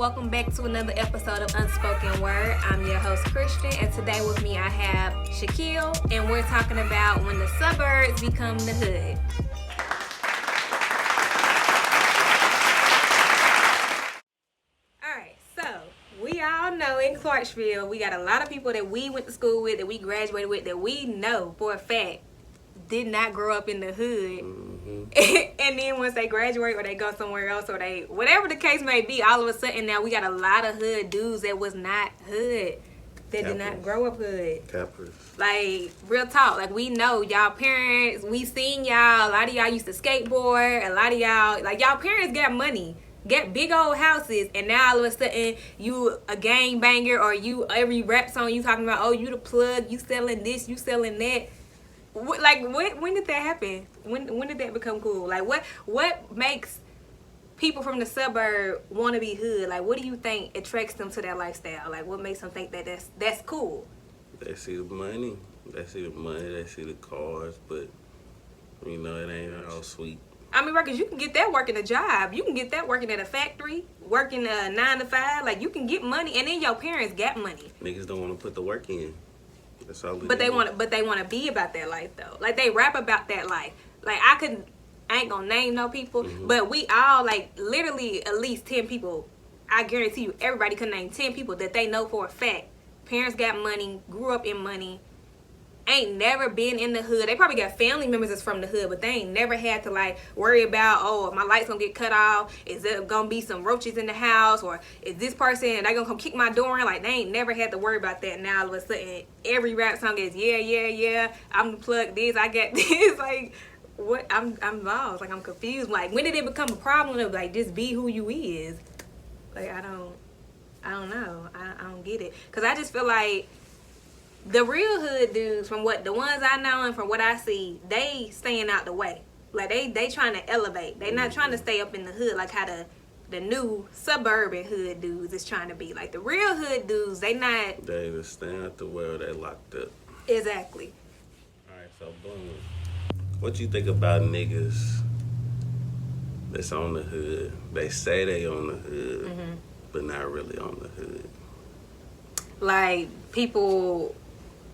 welcome back to another episode of Unspoken Word. I'm your host, Christian, and today with me I have Shaquille, and we're talking about when the suburbs become the hood. Alright, so we all know in Clarksville, we got a lot of people that we went to school with, that we graduated with, that we know for a fact did not grow up in the hood. And then once they graduate or they go somewhere else or they, whatever the case may be, all of a sudden now we got a lot of hood dudes that was not hood, that did not grow up hood. Like, real talk, like we know y'all parents, we seen y'all, a lot of y'all used to skateboard, a lot of y'all, like y'all parents got money, got big old houses, and now all of a sudden you a gang banger, or you, every rap song you talking about, oh, you the plug, you selling this, you selling that. Like, when did that happen? When did that become cool? Like, what makes people from the suburb want to be hood? Like, what do you think attracts them to that lifestyle? Like, what makes them think that that's cool? They see the money. They see the cars, but, you know, it ain't all sweet. I mean, because you can get that working a job. You can get that working at a factory, working 9 to 5. Like, you can get money, and then your parents got money. Niggas don't want to put the work in. That's all. But they want to be about that life though. Like, they rap about that life. Like, I ain't gonna name no people, but we all, like, literally at least 10 people. I guarantee you, everybody can name 10 people that they know for a fact. Parents got money, grew up in money, ain't never been in the hood. They probably got family members that's from the hood, but they ain't never had to, like, worry about, oh, my light's gonna get cut off, is there gonna be some roaches in the house, or is this person, they gonna come kick my door in? Like, they ain't never had to worry about that. Now all of a sudden every rap song is yeah, I'm the plug this, I got this. Like, what? I'm lost. Like, I'm confused. Like, when did it become a problem to, like, just be who you is? Like, I don't know. I don't get it, because I just feel like the real hood dudes, from what the ones I know and from what I see, they staying out the way. Like, they trying to elevate. They not trying to stay up in the hood like how the new suburban hood dudes is trying to be. Like, the real hood dudes, they either staying out the way or they locked up. Exactly. Alright, so boom. What you think about niggas that's on the hood? They say they on the hood, but not really on the hood. Like, people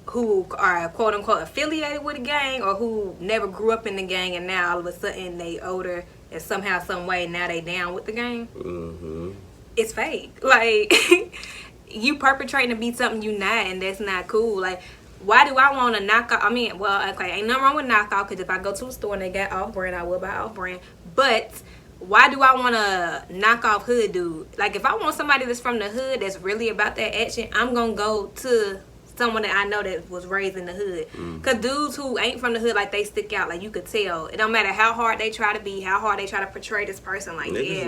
who are quote unquote affiliated with a gang, or who never grew up in the gang and now all of a sudden they older and somehow, some way, now they down with the gang. It's fake. Like, you perpetrating to be something you not, and that's not cool. Like, why do I want to knock off? I mean, well, okay, ain't nothing wrong with knock off, because if I go to a store and they got off brand, I will buy off brand. But why do I want to knock off hood dude? Like, if I want somebody that's from the hood that's really about that action, I'm gonna go to someone that I know that was raised in the hood. Because dudes who ain't from the hood, like, they stick out. Like, you could tell. It don't matter how hard they try to be, how hard they try to portray this person. Like, niggas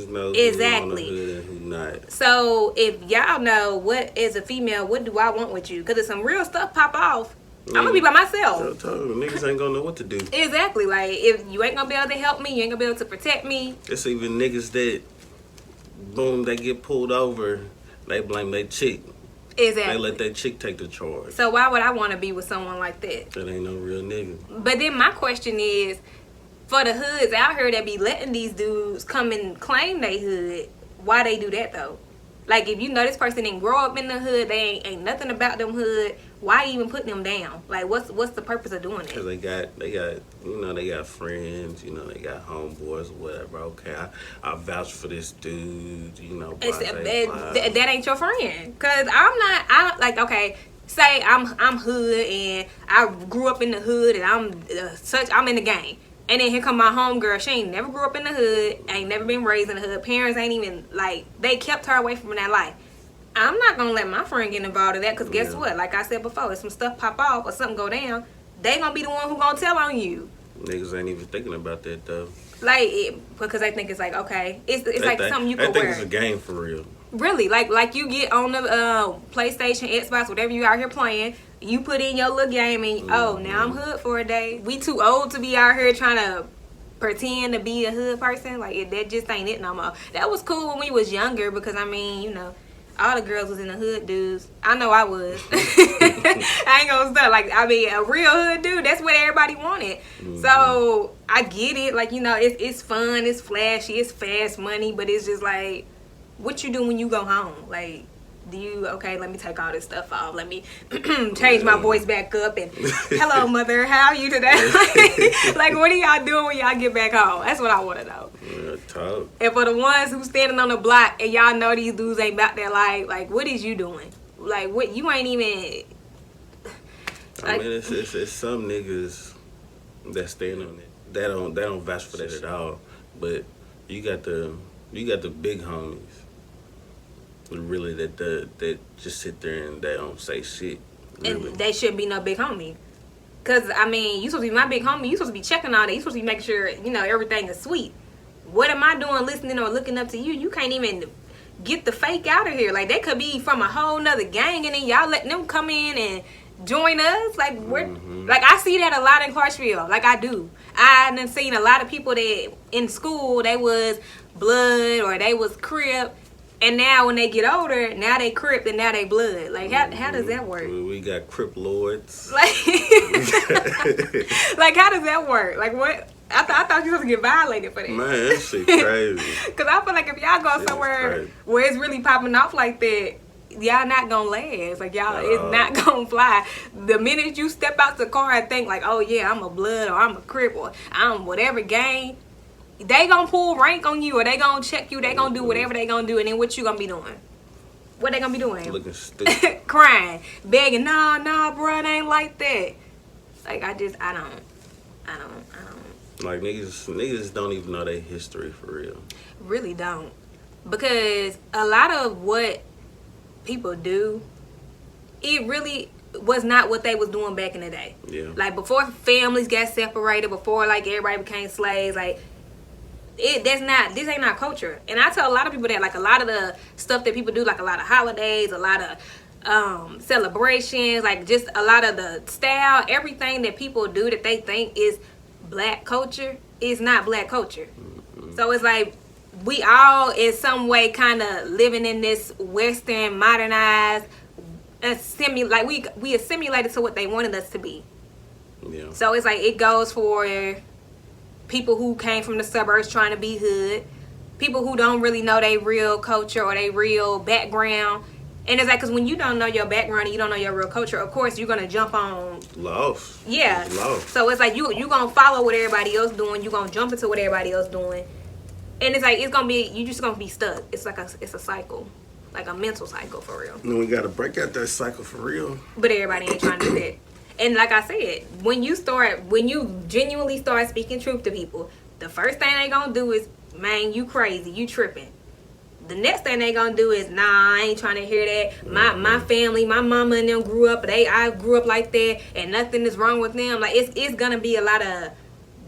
know exactly who's on the hood and who not. So if y'all know, what, as a female, what do I want with you? Because if some real stuff pop off, I'm gonna be by myself. Niggas ain't gonna know what to do. Exactly. Like, if you ain't gonna be able to help me, you ain't gonna be able to protect me. It's even niggas that, boom, they get pulled over, they blame their chick. Exactly. They let that chick take the charge. So why would I want to be with someone like that? That ain't no real nigga. But then my question is, for the hoods out here that be letting these dudes come and claim they hood, why they do that though? Like, if you know this person didn't grow up in the hood, they ain't nothing about them hood, why even put them down? Like, what's the purpose of doing it? Because they got friends, they got homeboys or whatever. Okay, I vouch for this dude, that ain't your friend. Because okay, say I'm hood and I grew up in the hood and I'm in the gang. And then here come my homegirl. She ain't never grew up in the hood, ain't never been raised in the hood. Parents ain't even, like, they kept her away from that life. I'm not going to let my friend get involved in that, because guess what? Like I said before, if some stuff pop off or something go down, they going to be the one who going to tell on you. Niggas ain't even thinking about that, though. Like, because they think it's like, okay, it's like something you could wear. They think it's a game for real. Really, like you get on the PlayStation, Xbox, whatever you out here playing, you put in your little game and now I'm hood for a day. We too old to be out here trying to pretend to be a hood person. Like, that just ain't it no more. That was cool when we was younger, because I mean, all the girls was in the hood dudes. I know I was. I ain't gonna stop. Like, I mean, a real hood dude, that's what everybody wanted. So I get it. Like, it's fun, it's flashy, it's fast money, but it's just like, what you do when you go home? Like, do you, okay, let me take all this stuff off. Let me change my voice back up. And, hello, mother, how are you today? Like, what are y'all doing when y'all get back home? That's what I want to know. Real talk. And for the ones who standing on the block and y'all know these dudes ain't about their life, like, what is you doing? Like, what, you ain't even... I mean, it's some niggas that stand on it. They don't vouch for that at all. But you got the big homies. Really, that just sit there and they don't say shit. Really. And they shouldn't be no big homie. Cause I mean, you supposed to be my big homie. You supposed to be checking all that. You supposed to be making sure everything is sweet. What am I doing, listening or looking up to you? You can't even get the fake out of here. Like, they could be from a whole nother gang, and then y'all letting them come in and join us. Like, we're like, I see that a lot in Clarksville. Like, I do. I done seen a lot of people that in school they was blood or they was Crip. And now when they get older, now they Crip and now they blood. Like, how does that work? We got Crip lords. Like, like, how does that work? Like, what? I thought you was supposed to get violated for that. Man, that shit crazy. Because I feel like if y'all go somewhere where it's really popping off like that, y'all not gonna last. Like, y'all, it's not gonna fly. The minute you step out the car and think like, oh yeah, I'm a blood or I'm a Crip or I'm whatever gang, they gonna pull rank on you or they gonna check you. They gonna do whatever they gonna do, and then what you gonna be doing? What they gonna be doing? Looking stupid. Crying, begging, nah, bro, it ain't like that. Like, I don't. Like, niggas don't even know their history for real. Really don't. Because a lot of what people do, it really was not what they was doing back in the day. Yeah. Like, before families got separated, before, like, everybody became slaves, like, this ain't not culture. And I tell a lot of people that, like, a lot of the stuff that people do, like a lot of holidays, a lot of celebrations, like, just a lot of the style, everything that people do that they think is black culture is not black culture. So it's like we all in some way kind of living in this Western modernized like we assimilated to what they wanted us to be. Yeah. So it's like it goes for people who came from the suburbs trying to be hood, people who don't really know their real culture or their real background. And it's like, because when you don't know your background and you don't know your real culture, of course you're gonna jump on lost. Yeah. Lost. So it's like you gonna follow what everybody else doing. You gonna jump into what everybody else doing, and it's like you just gonna be stuck. It's like it's a cycle, like a mental cycle for real. And we gotta break out that cycle for real. But everybody ain't trying to do that. And like I said, when you genuinely start speaking truth to people, the first thing they gonna do is, man, you crazy, you tripping. The next thing they gonna do is, nah, I ain't trying to hear that. My family, my mama and them grew up, I grew up like that, and nothing is wrong with them. Like, it's gonna be a lot of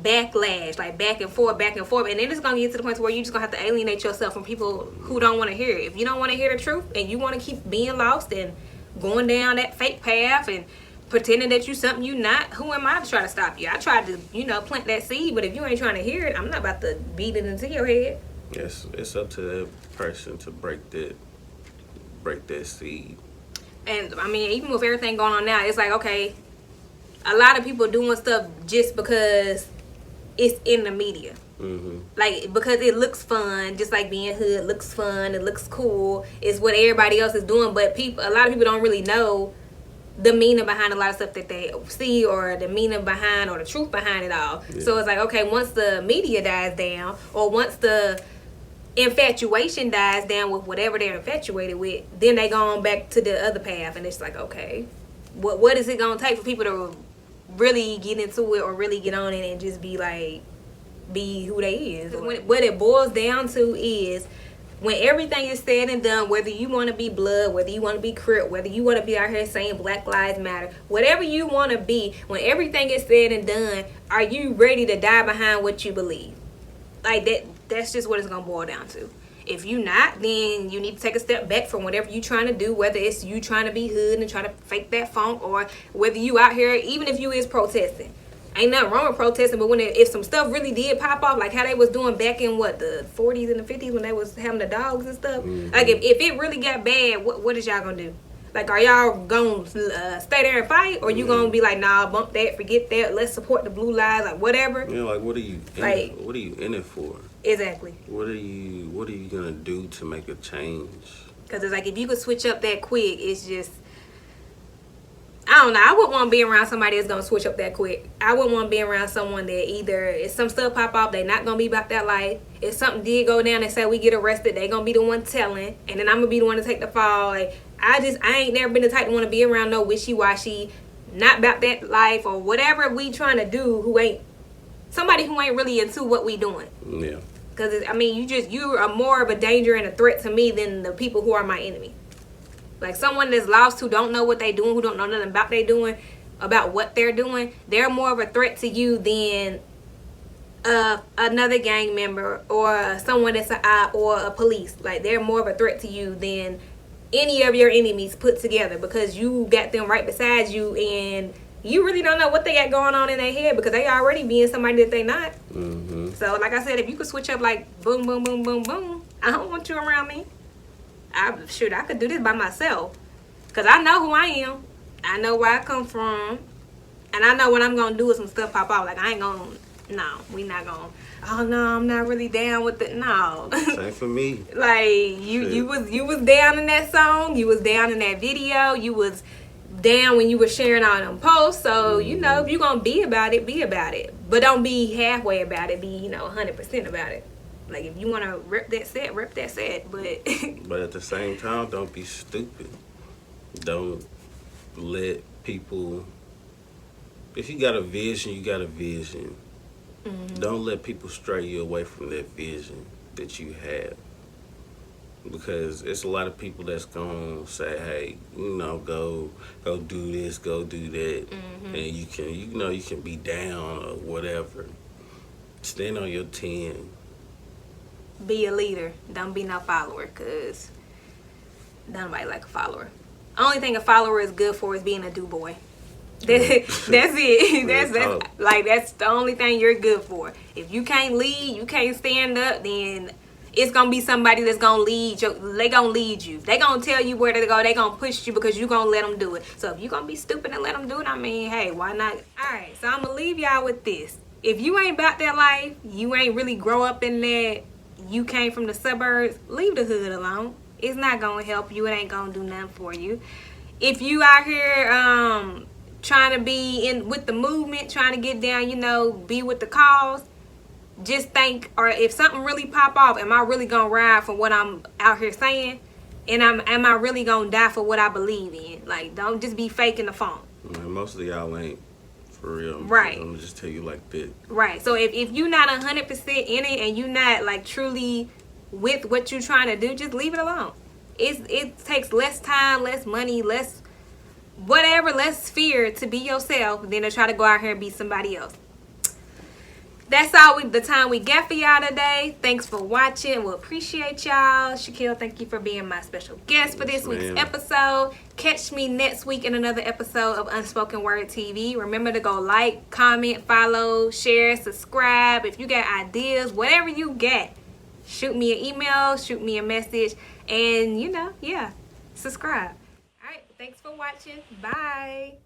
backlash, like back and forth, and then it's gonna get to the point where you just gonna have to alienate yourself from people who don't want to hear it. If you don't want to hear the truth and you want to keep being lost and going down that fake path and pretending that you something you not, who am I to try to stop you? I tried to, plant that seed, but if you ain't trying to hear it, I'm not about to beat it into your head. Yes, it's up to that person to break that seed. And I mean, even with everything going on now, it's like, okay, a lot of people doing stuff just because it's in the media. Mm-hmm. Like, because it looks fun, just like being hood looks fun, it looks cool, it's what everybody else is doing, but a lot of people don't really know the meaning behind a lot of stuff that they see, or the meaning behind, or the truth behind it all. Yeah. So it's like, okay, once the media dies down, or once the infatuation dies down with whatever they're infatuated with, then they go on back to the other path, and it's like, okay, what is it gonna take for people to really get into it or really get on it and just be who they is? What it boils down to is, when everything is said and done, whether you want to be blood, whether you want to be Crip, whether you want to be out here saying Black Lives Matter, whatever you want to be, when everything is said and done, are you ready to die behind what you believe? Like, that's just what it's going to boil down to. If you not, then you need to take a step back from whatever you trying to do, whether it's you trying to be hood and trying to fake that funk, or whether you out here, even if you is protesting. Ain't nothing wrong with protesting, but if some stuff really did pop off, like how they was doing back in the 40s and the 50s when they was having the dogs and stuff, like if it really got bad, what is y'all gonna do? Like, are y'all gonna stay there and fight, or you gonna be like, nah, bump that, forget that, let's support the blue lives, like whatever? Yeah, like what are you in it for? Exactly. What are you gonna do to make a change? Because it's like, if you could switch up that quick, it's just, I don't know. I wouldn't want to be around somebody that's going to switch up that quick. I wouldn't want to be around someone that either if some stuff pop off, they not going to be about that life. If something did go down and say we get arrested, they going to be the one telling. And then I'm going to be the one to take the fall. Like, I ain't never been the type to want to be around no wishy-washy, not about that life or whatever we trying to do, somebody who ain't really into what we doing. Yeah. Because, I mean, you are more of a danger and a threat to me than the people who are my enemy. Like, someone that's lost who don't know what they doing, who don't know nothing about what they're doing, they're more of a threat to you than another gang member or someone that's an op or a police. Like, they're more of a threat to you than any of your enemies put together, because you got them right beside you and you really don't know what they got going on in their head, because they already being somebody that they not. Mm-hmm. So, like I said, if you could switch up like boom, boom, boom, boom, boom, I don't want you around me. I could do this by myself, because I know who I am. I know where I come from. And I know what I'm going to do if some stuff pop out. Like, I ain't going to, no, we not going to, oh, no, I'm not really down with it. No. Same for me. Like, you was down in that song. You was down in that video. You was down when you were sharing all them posts. So, you know, if you're going to be about it, be about it. But don't be halfway about it. Be, 100% about it. Like, if you want to rep that set, but... But at the same time, don't be stupid. Don't let people... If you got a vision, you got a vision. Mm-hmm. Don't let people stray you away from that vision that you have. Because it's a lot of people that's going to say, hey, go do this, go do that. Mm-hmm. And you can be down or whatever. Stand on your 10. Be a leader. Don't be no follower, because nobody like a follower. Only thing a follower is good for is being a do-boy. That's it. That's the only thing you're good for. If you can't lead, you can't stand up, then it's going to be somebody that's going to lead you. They going to lead you. They going to tell you where to go. They going to push you because you going to let them do it. So if you going to be stupid and let them do it, I mean, hey, why not? All right, so I'm going to leave y'all with this. If you ain't about that life, you ain't really grow up in that, you came from the suburbs, leave the hood alone. It's not going to help you. It ain't going to do nothing for you. If you out here trying to be in with the movement, trying to get down, be with the cause, just think, or if something really pop off, am I really going to ride for what I'm out here saying? And am I really going to die for what I believe in? Like, don't just be faking the phone. Man, most of y'all ain't. For real. Right. I'm gonna just tell you like that. Right. So if you're not 100% in it and you're not like truly with what you're trying to do, just leave it alone. It takes less time, less money, less fear to be yourself than to try to go out here and be somebody else. That's all the time we got for y'all today. Thanks for watching. We appreciate y'all. Shaquille, thank you for being my special guest for this week's episode. Catch me next week in another episode of Unspoken Word TV. Remember to go like, comment, follow, share, subscribe. If you got ideas, whatever you got, shoot me an email, shoot me a message, and subscribe. All right, thanks for watching. Bye.